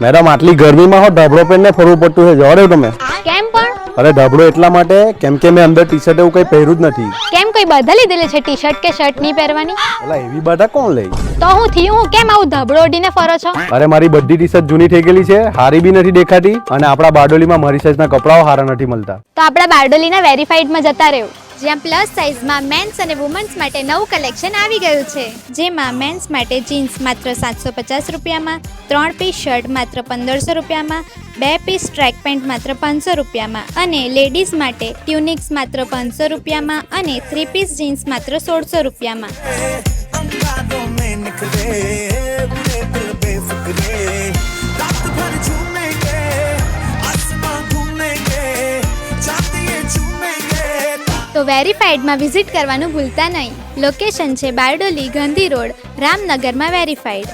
Madam આટલી ગરમીમાં હો ઢબડો પહેરીને ફરવું પડતું છે. જવા દો તમે. કેમ પણ? અરે ઢબડો એટલા માટે કેમ કે મેં અંદર ટી-શર્ટ એવું કંઈ પહેર્યું જ નથી. કેમ કોઈ બધા લીધેલી છે ટી-શર્ટ કે શર્ટ નહીં પહેરવાની? અલા એવી બધા કોણ લે? તો હું થયું હું કેમ આવું ધબડો ઓઢીને ફરો છો? અરે મારી બધી ટી-શર્ટ જૂની થઈ ગયેલી છે, હારી બી નથી દેખાતી અને આપણા બારડોલીમાં મારી સાઈઝના કપડાઓ હારા નથી મળતા. તો આપણા બારડોલીના વેરીફાઈડમાં જતા રહેવું. જ્યાં પ્લસ સાઇઝમાં મેન્સ અને વુમન્સ માટે નવું કલેક્શન આવી ગયું છે, જેમાં મેન્સ માટે જીન્સ માત્ર 750 રૂપિયામાં, 3 પીસ શર્ટ માત્ર 1500 રૂપિયામાં, 2 પીસ ટ્રેક પેન્ટ માત્ર 500 રૂપિયામાં અને લેડીઝ માટે ટ્યુનિક્સ માત્ર 500 રૂપિયામાં અને 3 પીસ જીન્સ માત્ર 1600 રૂપિયામાં. તો વેરીફાઈડમાં વિઝિટ કરવાનું ભૂલતા નહીં. લોકેશન છે બારડોલી, ગાંધી રોડ, રામનગરમાં વેરીફાઈડ.